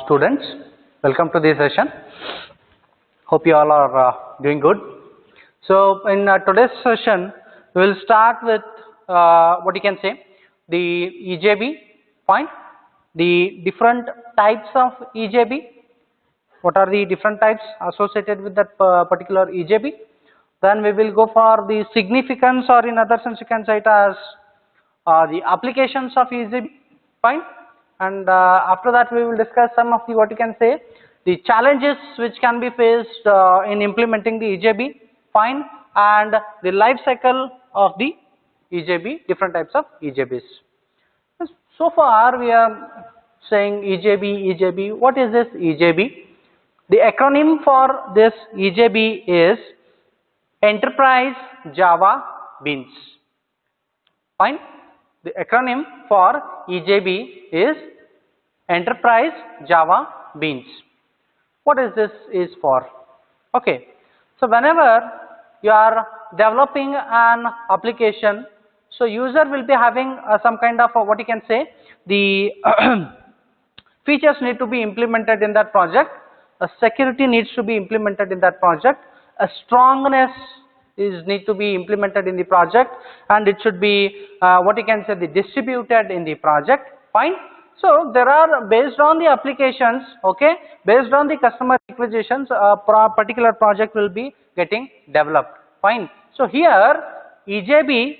Students, welcome to this session. Hope you all are doing good. So in today's session we will start with what you can say the EJB. Fine. The different types of EJB. What are the different types associated with that particular EJB? Then we will go for the significance, or in other sense you can say it as the applications of EJB. Fine. And after that we will discuss some of the what you can say the challenges which can be faced in implementing the EJB. Fine. And the life cycle of the EJB, different types of EJBs. So far we are saying EJB. What is this EJB? The acronym for this EJB is Enterprise Java Beans. Fine. The acronym for EJB is Enterprise Java Beans. What is this is for? Okay. So whenever you are developing an application, so user will be having some kind of what you can say the features need to be implemented in that project. A security needs to be implemented in that project. A strongness is need to be implemented in the project, and it should be what you can say the distributed in the project. Fine. So there are, based on the applications, okay, based on the customer requisitions, a particular project will be getting developed. Fine. So here EJB,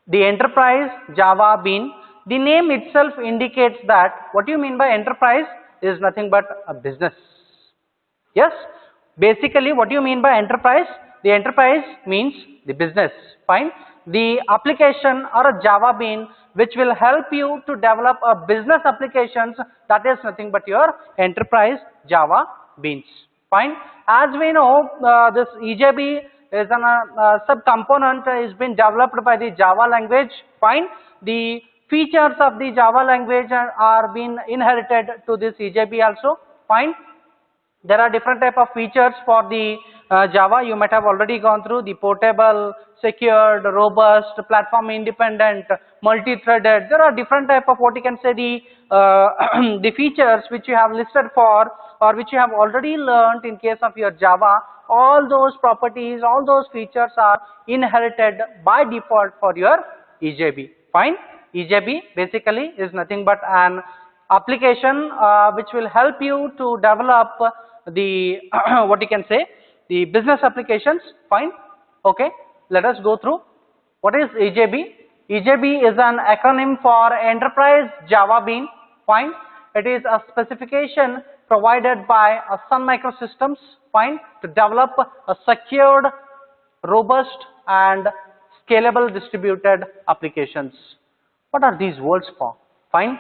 the Enterprise Java Bean, the name itself indicates that what you mean by enterprise is nothing but a business. Yes, basically what you mean by enterprise, the enterprise means the business. Fine. The application or a Java Bean which will help you to develop a business applications, that is nothing but your Enterprise Java Beans. Fine. As we know, this EJB is a sub-component is been developed by the Java language. Fine. The features of the Java language are being inherited to this EJB also. Fine. There are different type of features for the Java. You might have already gone through the portable, secured, robust, platform independent, multi-threaded. There are different type of what you can say the the features which you have listed for, or which you have already learned in case of your Java. All those properties, all those features are inherited by default for your EJB. Fine. EJB basically is nothing but an application which will help you to develop the what you can say the business applications. Fine. Okay, let us go through what is EJB. EJB is an acronym for Enterprise Java Bean. Fine. It is a specification provided by Sun Microsystems. Fine. To develop a secured, robust and scalable distributed applications. What are these words for? Fine.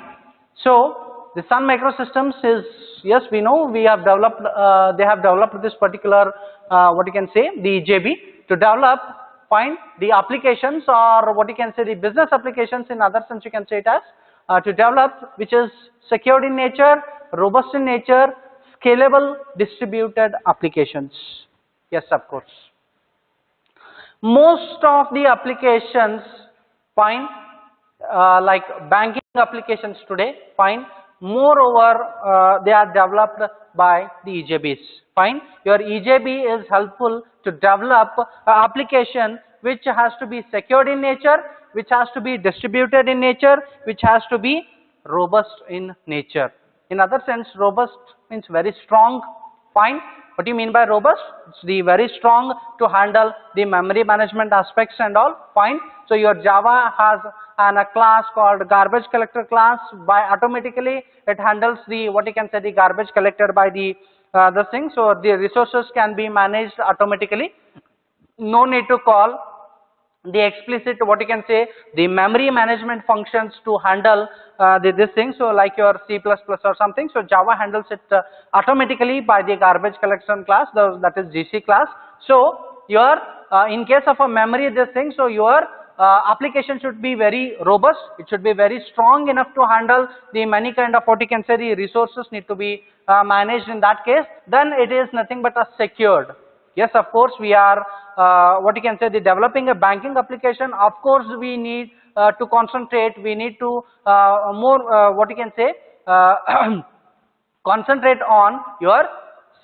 So the Sun Microsystems is, yes, we know we have developed, they have developed this particular what you can say the EJB to develop, fine, the applications, or what you can say the business applications, in other sense you can say it as to develop which is secured in nature, robust in nature, scalable distributed applications. Yes, of course. Most of the applications, fine, like banking applications today, fine, moreover they are developed by the EJBs. Fine. Your EJB is helpful to develop an application which has to be secured in nature, which has to be distributed in nature, which has to be robust in nature. In other sense, robust means very strong. Fine. What do you mean by robust? It's the very strong to handle the memory management aspects and all. Fine. So your Java has a class called garbage collector class. By automatically it handles the what you can say the garbage collected by the this thing. So the resources can be managed automatically. No need to call the explicit what you can say the memory management functions to handle this thing. So like your C++ or something. So Java handles it automatically by the garbage collection class, that is GC class. So your in case of a memory this thing, so your application should be very robust. It should be very strong enough to handle the many kind of what you can say the resources need to be managed in that case. Then it is nothing but a secured. Yes, of course we are what you can say the developing a banking application. Of course we need to concentrate. We need to more what you can say concentrate on your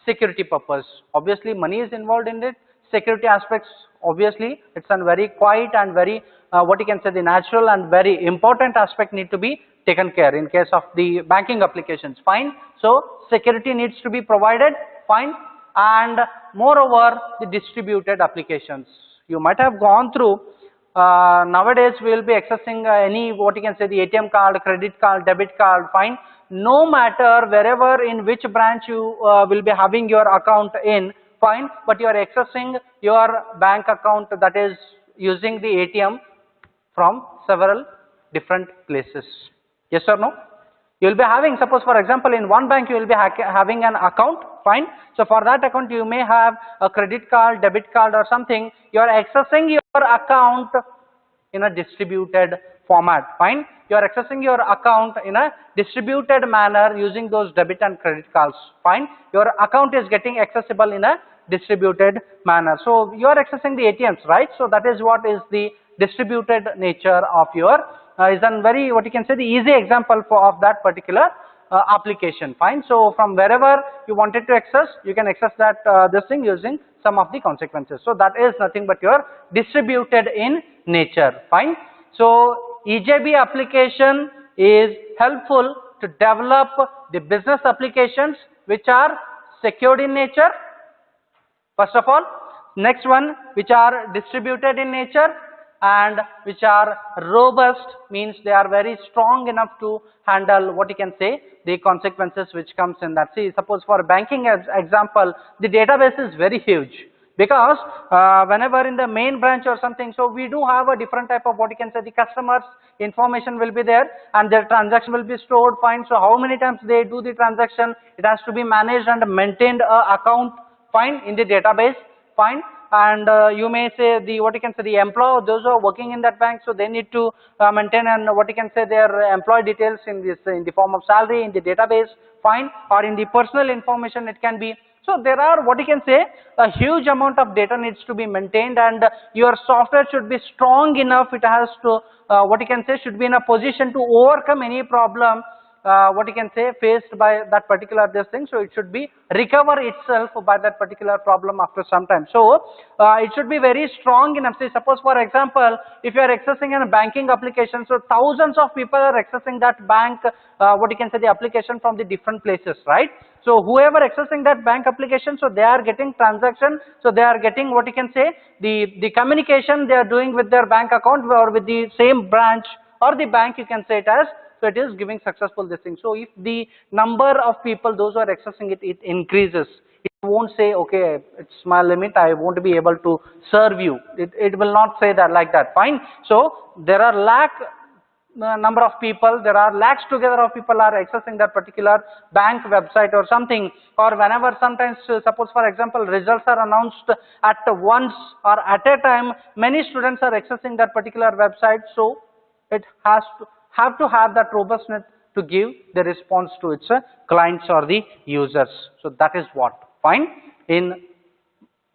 security purpose. Obviously money is involved in it, security aspects, obviously it's a very quiet and very what you can say the natural and very important aspect need to be taken care in case of the banking applications, fine. So security needs to be provided, fine. And moreover the distributed applications, you might have gone through nowadays we will be accessing any what you can say the ATM card, credit card, debit card, fine. No matter wherever in which branch you will be having your account in, fine, but you are accessing your bank account, that is using the ATM from several different places. Yes or no? You will be having, suppose for example in one bank you will be having an account, fine. So for that account you may have a credit card, debit card or something. You are accessing your account in a distributed format, fine. You are accessing your account in a distributed manner using those debit and credit cards, fine. Your account is getting accessible in a distributed manner. So you are accessing the ATMs, right? So that is what is the distributed nature of your is a very what you can say the easy example of that particular application, fine. So from wherever you wanted to access, you can access that this thing using some of the consequences. So that is nothing but your distributed in nature, fine. So EJB application is helpful to develop the business applications which are secured in nature, first of all. Next one, which are distributed in nature, and which are robust, means they are very strong enough to handle what you can say the consequences which comes in that. See, suppose for banking as example, the database is very huge, because whenever in the main branch or something, so we do have a different type of what you can say the customers information will be there and their transaction will be stored, fine. So how many times they do the transaction, it has to be managed and maintained account, fine, in the database, fine. And you may say the what you can say the employee, those who are working in that bank, so they need to maintain and what you can say their employee details in this in the form of salary in the database, fine, or in the personal information it can be. So there are what you can say a huge amount of data needs to be maintained, and your software should be strong enough. It has to what you can say should be in a position to overcome any problem what you can say faced by that particular this thing. So it should be recover itself by that particular problem after some time. So it should be very strong enough. Say suppose for example if you are accessing a banking application, so thousands of people are accessing that bank what you can say the application from the different places, right? So whoever accessing that bank application, so they are getting transaction, so they are getting what you can say the communication they are doing with their bank account or with the same branch or the bank, you can say it as. So it is giving successful this thing. So if the number of people, those who are accessing it, it increases, it won't say, okay, it's my limit, I won't be able to serve you. It will not say that like that, fine. So there are number of people, there are lakhs together of people are accessing that particular bank website or something, or whenever sometimes suppose for example results are announced at once or at a time, many students are accessing that particular website. So it has to have that robustness to give the response to its clients or the users. So that is what, fine. In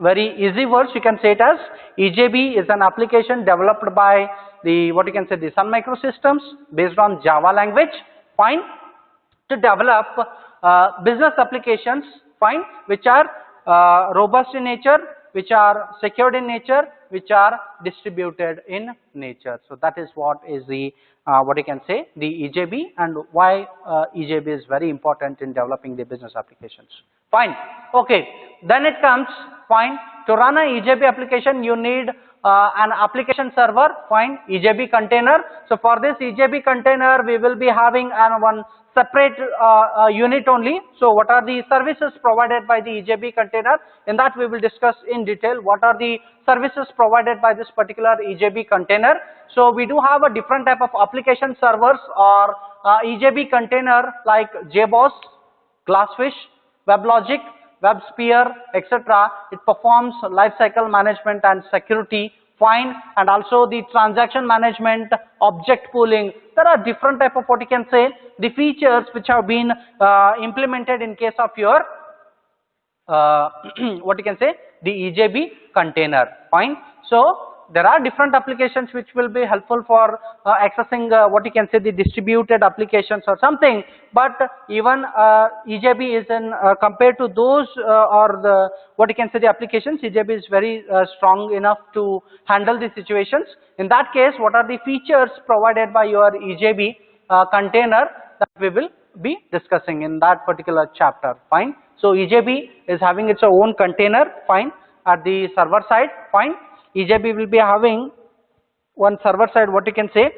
very easy words you can say it as EJB is an application developed by the what you can say the Sun Microsystems based on Java language, fine, to develop business applications, fine, which are robust in nature, which are secured in nature, which are distributed in nature. So that is what is the what you can say the EJB, and why EJB is very important in developing the business applications, fine. Okay, then it comes, fine, to run an EJB application you need an application server, fine, EJB container. So for this EJB container we will be having one separate unit only. So what are the services provided by the EJB container? In that we will discuss in detail what are the services provided by this particular EJB container. So we do have a different type of application servers or EJB container like JBoss, Glassfish, WebLogic, WebSphere, etc. It performs lifecycle management and security, fine, and also the transaction management, object pooling. There are different type of what you can say the features which have been implemented in case of your what you can say the EJB container, fine. So there are different applications which will be helpful for accessing what you can say the distributed applications or something, but even EJB is in compared to those or the what you can say the applications, EJB is very strong enough to handle the situations. In that case, what are the features provided by your EJB container that we will be discussing in that particular chapter. Fine. So EJB is having its own container. Fine. At the server side. Fine. EJB will be having one server side, what you can say,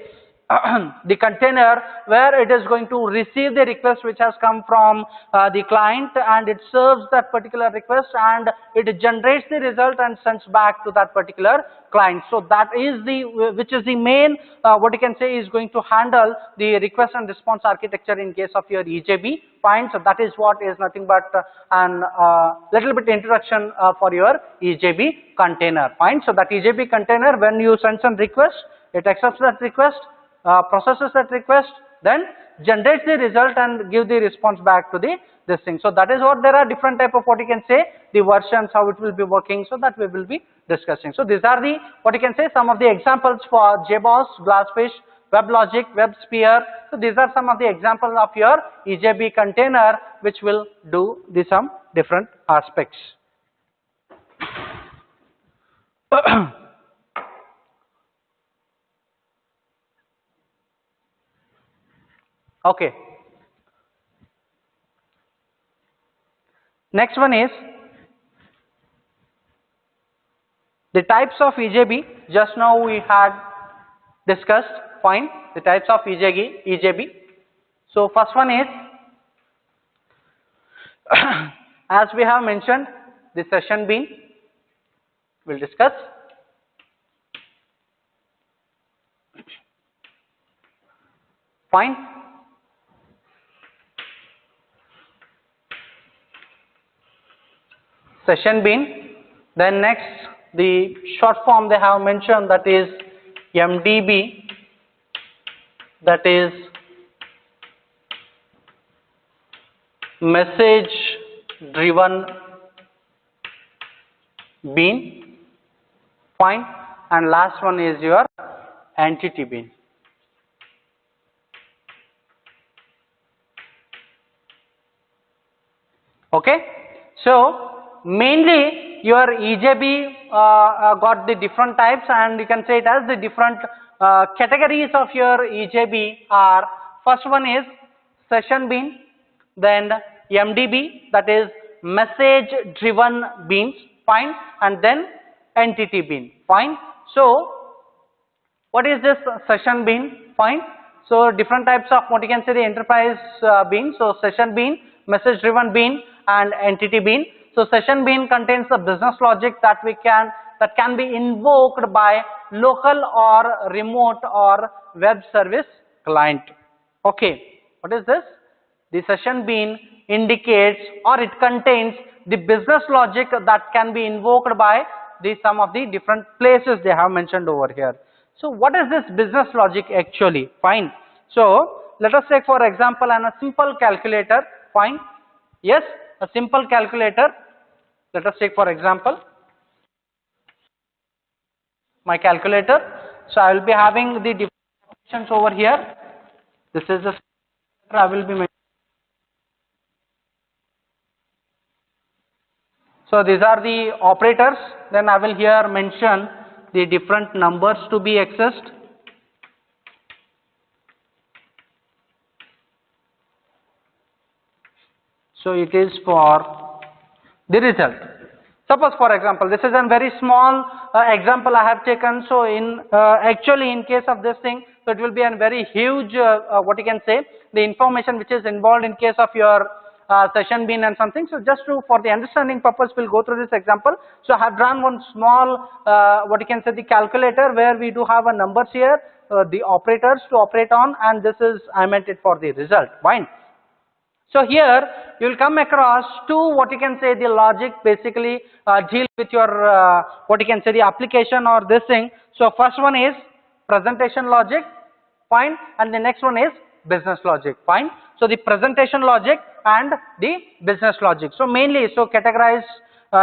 the container where it is going to receive the request which has come from the client, and it serves that particular request and it generates the result and sends back to that particular client. So that is the which is the main what you can say is going to handle the request and response architecture in case of your EJB. Fine. So that is what is nothing but an little bit introduction for your EJB container. Fine. So that EJB container, when you send some request, it accepts that request, processes that request, then generates the result and give the response back to this thing. So that is what there are different type of what you can say the versions, how it will be working, so that we will be discussing. So these are the what you can say some of the examples for JBoss, Glassfish, WebLogic, WebSphere. So these are some of the examples of your EJB container which will do the some different aspects. Okay. Next one is the types of EJB. Just now we had discussed. Fine. The types of EJB. So first one is as we have mentioned the session bean. We'll discuss. Fine. Session bean. Then next the short form they have mentioned, that is MDB, that is message driven bean. Fine. And last one is your entity bean. Okay. So mainly your EJB got the different types, and you can say it as the different categories of your EJB are, first one is session bean, then MDB, that is message driven beans. Fine. And then entity bean. Fine. So what is this session bean? Fine. So different types of what you can say the enterprise bean. So session bean, message driven bean and entity bean. So session bean contains the business logic that can be invoked by local or remote or web service client. Okay. What is this? The session bean indicates or it contains the business logic that can be invoked by some of the different places they have mentioned over here. So what is this business logic actually? Fine. So let us take for example a simple calculator. Fine. Yes, a simple calculator. Let us take for example my calculator. So I will be having the different options over here. This is the I will be mentioning. So these are the operators. Then I will here mention the different numbers to be accessed. So it is for the result. Suppose for example, this is a very small example I have taken. So in actually in case of this thing, so it will be a very huge what you can say the information which is involved in case of your session bean and something. So just for the understanding purpose, we'll go through this example. So I have drawn one small what you can say the calculator where we do have a numbers here, the operators to operate on, and this is I meant it for the result. Fine. So here you will come across two what you can say the logic basically deal with your what you can say the application or this thing. So first one is presentation logic. Fine. And the next one is business logic. Fine. So the presentation logic and the business logic. So mainly so categorize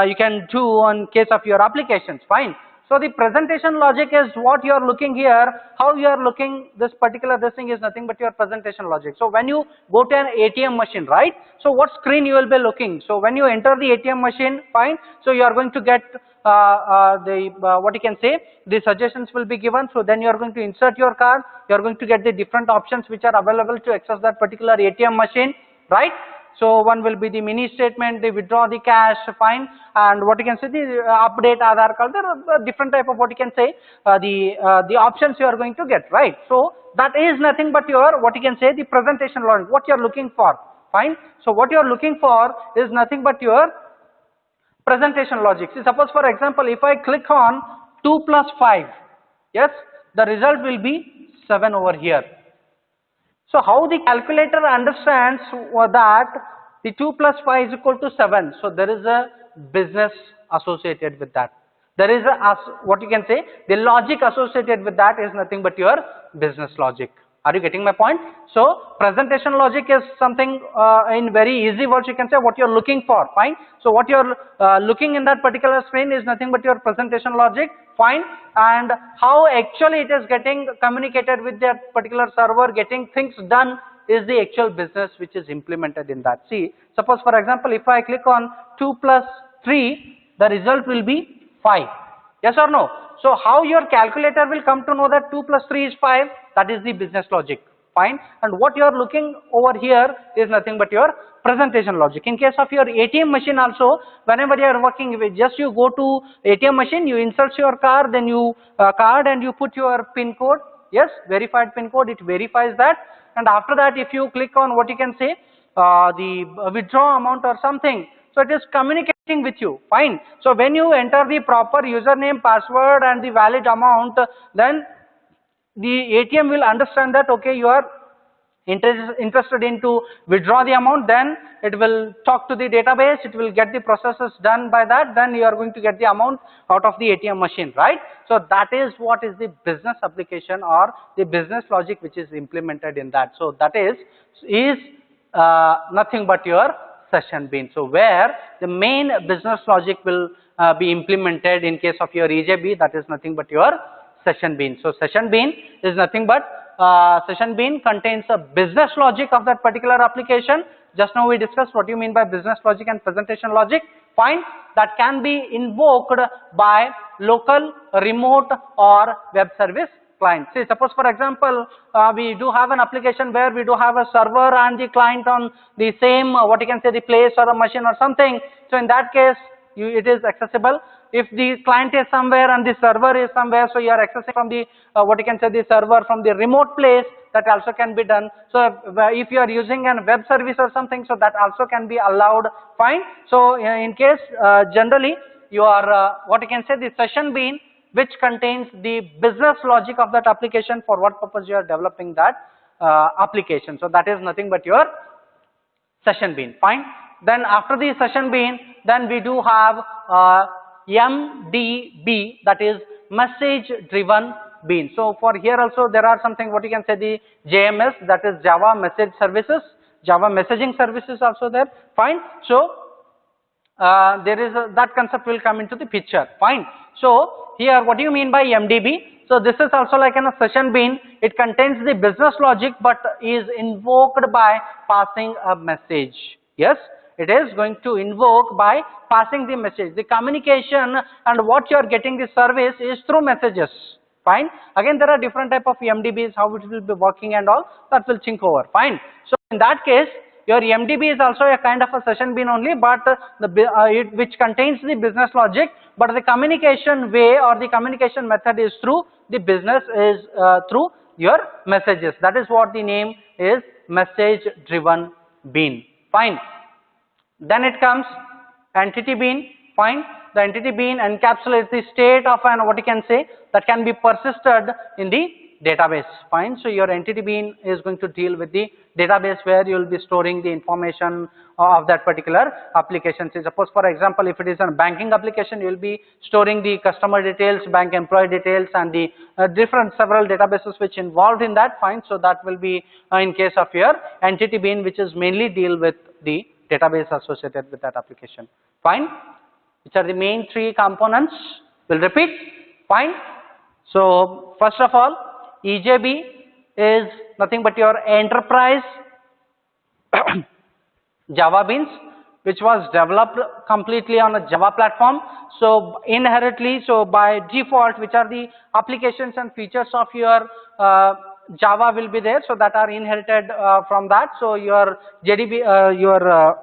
you can do on case of your applications. Fine. So the presentation logic is what you are looking here, how you are looking this particular this thing is nothing but your presentation logic. So when you go to an ATM machine, right? So what screen you will be looking? So when you enter the ATM machine, fine. So you are going to get what you can say, the suggestions will be given. So then you are going to insert your card. You are going to get the different options which are available to access that particular ATM machine, right? So one will be the mini statement, the withdraw the cash, fine, and what you can say the update Aadhaar card. There are different type of what you can say the options you are going to get, right? So that is nothing but your what you can say the presentation logic, what you are looking for, fine. So what you are looking for is nothing but your presentation logic. See, suppose for example, if I click on 2 plus 5, yes, the result will be 7 over here. So how the calculator understands that the 2 plus 5 is equal to 7. So there is a business associated with that. There is a what you can say the logic associated with that is nothing but your business logic. Are you getting my point? So presentation logic is something in very easy words you can say what you're looking for, fine. So what you're looking in that particular screen is nothing but your presentation logic, fine. And how actually it is getting communicated with that particular server, getting things done is the actual business which is implemented in that. See, suppose for example, if I click on 2 plus 3, the result will be 5. Yes or no? So how your calculator will come to know that 2 plus 3 is 5? That is the business logic, fine. And what you are looking over here is nothing but your presentation logic. In case of your ATM machine also, whenever you are working with, just you go to ATM machine, you insert your card, then you card and you put your PIN code, yes, verified PIN code, it verifies that. And after that, if you click on what you can say, the withdraw amount or something, so it is communicating with you, fine. So when you enter the proper username, password and the valid amount, then the ATM will understand that okay, you are interested in to withdraw the amount, then it will talk to the database, it will get the processes done by that, then you are going to get the amount out of the ATM machine, right? So that is what is the business application or the business logic which is implemented in that. So that is nothing but your session bean. So where the main business logic will be implemented in case of your EJB, that is nothing but your session bean. So session bean is nothing but session bean contains a business logic of that particular application. Just now we discussed what you mean by business logic and presentation logic, fine. That can be invoked by local, remote or web service client. Say suppose for example, we do have an application where we do have a server and the client on the same what you can say the place or a machine or something. So in that case it is accessible. If the client is somewhere and the server is somewhere, so you are accessing from the what you can say the server from the remote place, that also can be done. So if you are using a web service or something, so that also can be allowed, fine. So in case generally you are what you can say the session bean which contains the business logic of that application, for what purpose you are developing that application. So that is nothing but your session bean, fine. Then after the session bean, then we do have MDB, that is message driven bean. So for here also there are something what you can say the JMS, that is Java Message Services, Java Messaging Services also there, fine. So there is that concept will come into the picture, fine. So here what do you mean by MDB? So this is also like in a session bean, it contains the business logic but is invoked by passing a message, yes. It is going to invoke by passing the message. The communication and what you are getting the service is through messages, fine. Again there are different type of MDBs, how it will be working and all, that will think over, fine. So in that case your MDB is also a kind of a session bean only, but which contains the business logic, but the communication way or the communication method is through the business, is through your messages. That is what the name is, message driven bean, fine. Then it comes entity bean, fine. The entity bean encapsulates the state of an what you can say that can be persisted in the database, fine. So your entity bean is going to deal with the database where you will be storing the information of that particular application. So suppose for example, if it is a banking application, you will be storing the customer details, bank employee details and the different several databases which involved in that, fine. So that will be in case of your entity bean, which is mainly deal with the database associated with that application, fine. Which are the main three components? We'll repeat. Fine. So first of all, EJB is nothing but your enterprise Java Beans, which was developed completely on a Java platform. So inherently, so by default, which are the applications and features of your Java will be there, so that are inherited from that. So your JDB,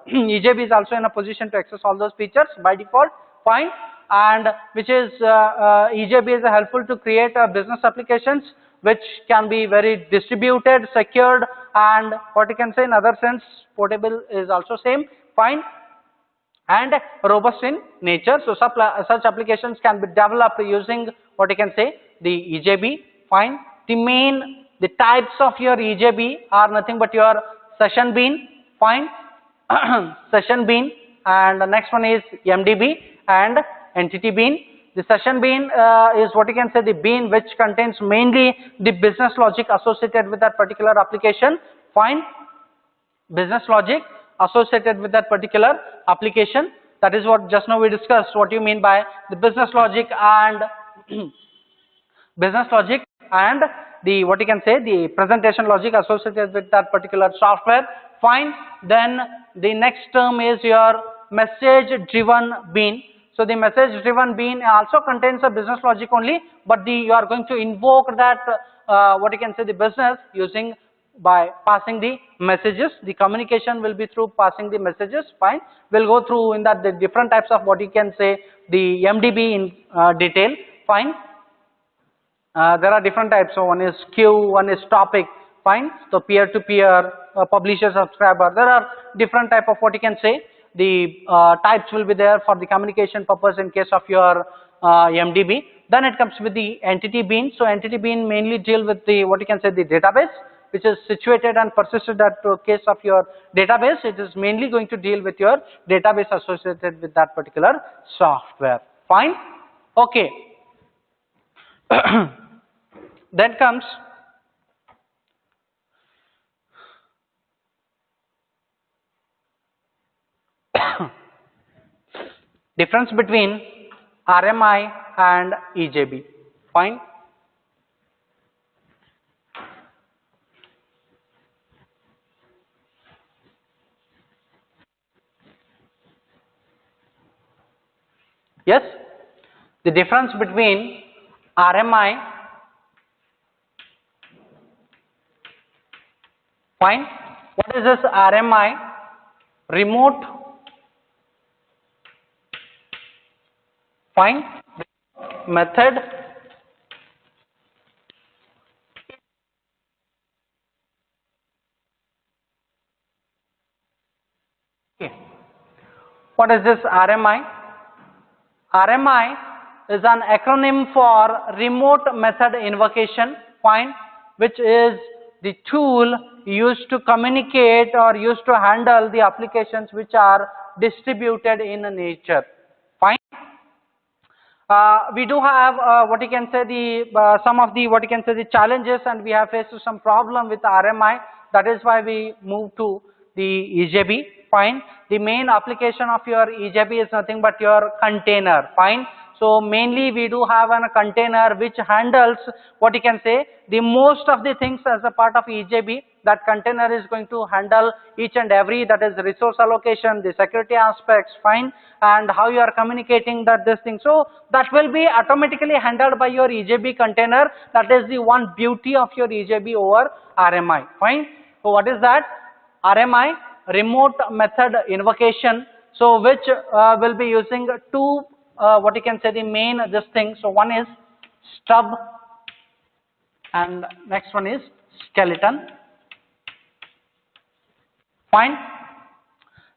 EJB is also in a position to access all those features by default. Fine. And which is EJB is helpful to create business applications which can be very distributed, secured, and what you can say in other sense portable is also same. Fine. And robust in nature. So such applications can be developed using what you can say the EJB. Fine. The types of your EJB are nothing but your session bean. Fine. Session bean, and the next one is MDB and entity bean. The session bean is what you can say the bean which contains mainly the business logic associated with that particular application. Fine. Business logic associated with that particular application. That is what just now we discussed. What you mean by the business logic and the what you can say the presentation logic associated with that particular software. Fine. Then the next term is your message driven bean. So the message driven bean also contains a business logic only, but you are going to invoke that what you can say the business using by passing the messages. The communication will be through passing the messages. Fine. We'll go through in that the different types of what you can say the MDB in detail. Fine. There are different types. So one is queue, one is topic. Fine. So peer to peer, publisher subscriber. There are different type of what you can say the types will be there for the communication purpose in case of your MDB. Then it comes with the entity bean. So entity bean mainly deal with the what you can say the database, which is situated and persisted at case of your database. It is mainly going to deal with your database associated with that particular software. Fine. Okay. Then comes difference between RMI and EJB. Fine. Yes, the difference between RMI, fine. What is this RMI? Remote, fine, method okay. What is this RMI? RMI is an acronym for remote method invocation, fine, which is the tool used to communicate or used to handle the applications which are distributed in nature. Fine. We do have what you can say the some of the what you can say the challenges, and we have faced some problem with RMI. That is why we move to the EJB. Fine. The main application of your EJB is nothing but your container. Fine. So mainly we do have a container which handles what you can say the most of the things as a part of EJB. That container is going to handle each and every, that is resource allocation, the security aspects, fine, and how you are communicating that this thing. So that will be automatically handled by your EJB container. That is the one beauty of your EJB over RMI. Fine. So what is that? RMI, remote method invocation. So which will be using two what you can say the main this thing. So one is stub and next one is skeleton. Fine.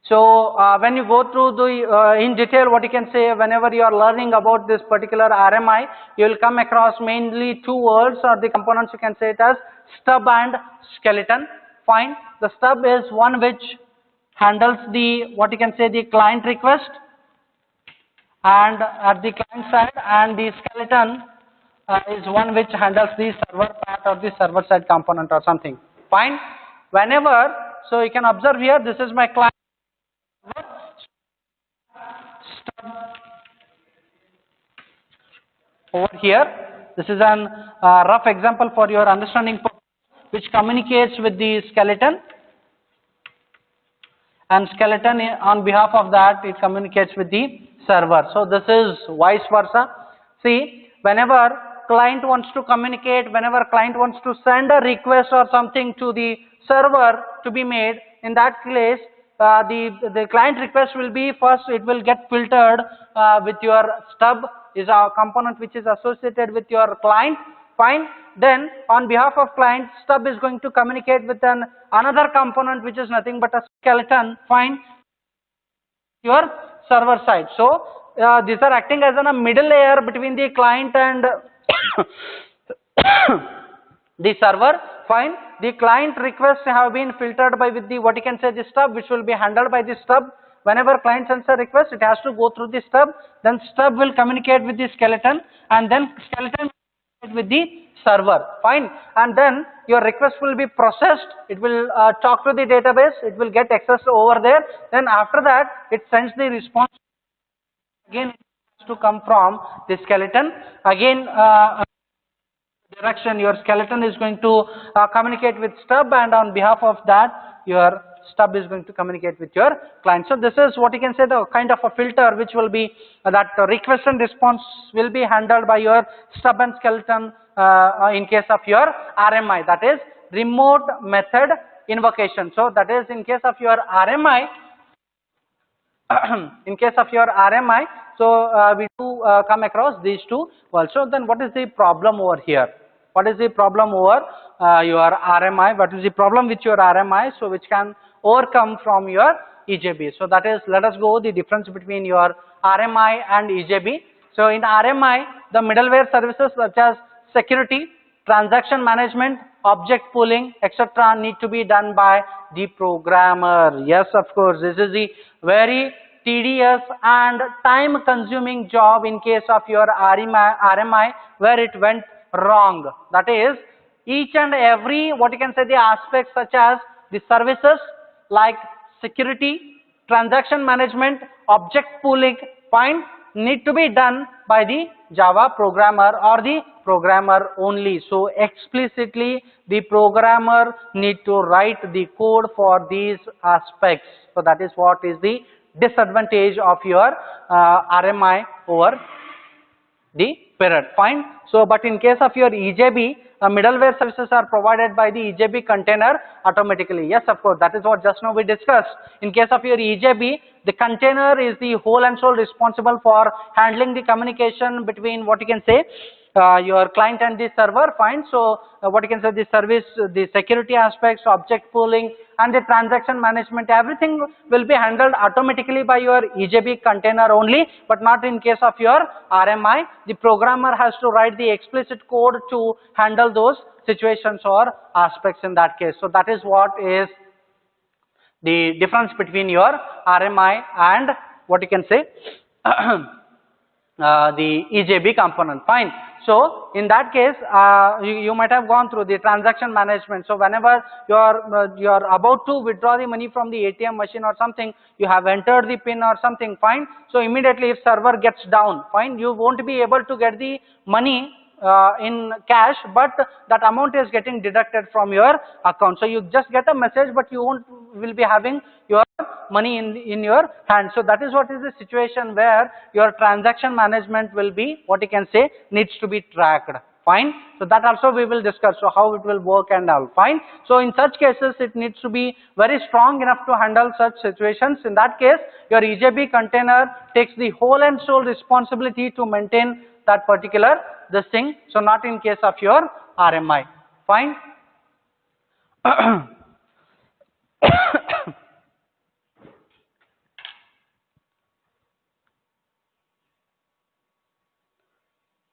So when you go through the in detail what you can say whenever you are learning about this particular RMI, you will come across mainly two words or the components. You can say it as stub and skeleton. Fine. The stub is one which handles the what you can say the client request and at the client side, and the skeleton is one which handles the server part or the server side component or something. Fine. Whenever, so you can observe here, this is my client. over here. This is an rough example for your understanding, which communicates with the skeleton, and skeleton on behalf of that it communicates with the server. So this is vice versa. See, whenever client wants to communicate, whenever client wants to send a request or something to the server to be made, in that case the client request will be first, it will get filtered with your stub, is a component which is associated with your client. Fine. Then on behalf of client, stub is going to communicate with another component which is nothing but a skeleton. Fine. Your server side. So these are acting as a middle layer between the client and the server. Fine. The client requests have been filtered by with the what you can say the stub, which will be handled by the stub. Whenever client sends a request, it has to go through the stub. Then stub will communicate with the skeleton, and then skeleton with the server. Fine. And then your request will be processed, it will talk to the database, it will get access over there. Then after that it sends the response, again it has to come from the skeleton. Again direction, your skeleton is going to communicate with stub, and on behalf of that your stub is going to communicate with your client. So this is what you can say the kind of a filter which will be that request and response will be handled by your stub and skeleton in case of your RMI, that is remote method invocation. So that is in case of your RMI, in case of your RMI, so we do come across these two also. Then what is the problem over here? What is the problem over your RMI? What is the problem with your RMI? So which can overcome from your EJB. So that is, let us go the difference between your RMI and EJB. So in RMI, the middleware services such as security, transaction management, object pooling, etc. need to be done by the programmer. Yes, of course, this is the very tedious and time consuming job in case of your RMI where it went wrong. That is, each and every what you can say the aspects such as the services like security, transaction management, object pooling, fine, need to be done by the Java programmer or the programmer only. So explicitly the programmer need to write the code for these aspects. So that is what is the disadvantage of your RMI over the parrot. Fine. So but in case of your EJB, middleware services are provided by the EJB container automatically. Yes, of course, that is what just now we discussed. In case of your EJB, the container is the whole and sole responsible for handling the communication between what you can say your client and the server. Fine. So what you can say the service, the security aspects, object pooling, and the transaction management, everything will be handled automatically by your EJB container only, but not in case of your RMI. The programmer has to write the explicit code to handle those situations or aspects in that case. So that is what is the difference between your RMI and what you can say the EJB component. Fine. So in that case, you might have gone through the transaction management. So whenever you're about to withdraw the money from the ATM machine or something, you have entered the PIN or something. Fine. So immediately if server gets down, fine, you won't be able to get the money in cash, but that amount is getting deducted from your account. So you just get a message, but you will be having your money in your hand. So that is what is the situation where your transaction management will be what you can say needs to be tracked. Fine. So that also we will discuss. So how it will work and all. Fine. So in such cases, it needs to be very strong enough to handle such situations. In that case, your EJB container takes the whole and sole responsibility to maintain that particular this thing. So not in case of your RMI. Fine.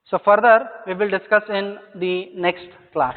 So further we will discuss in the next class.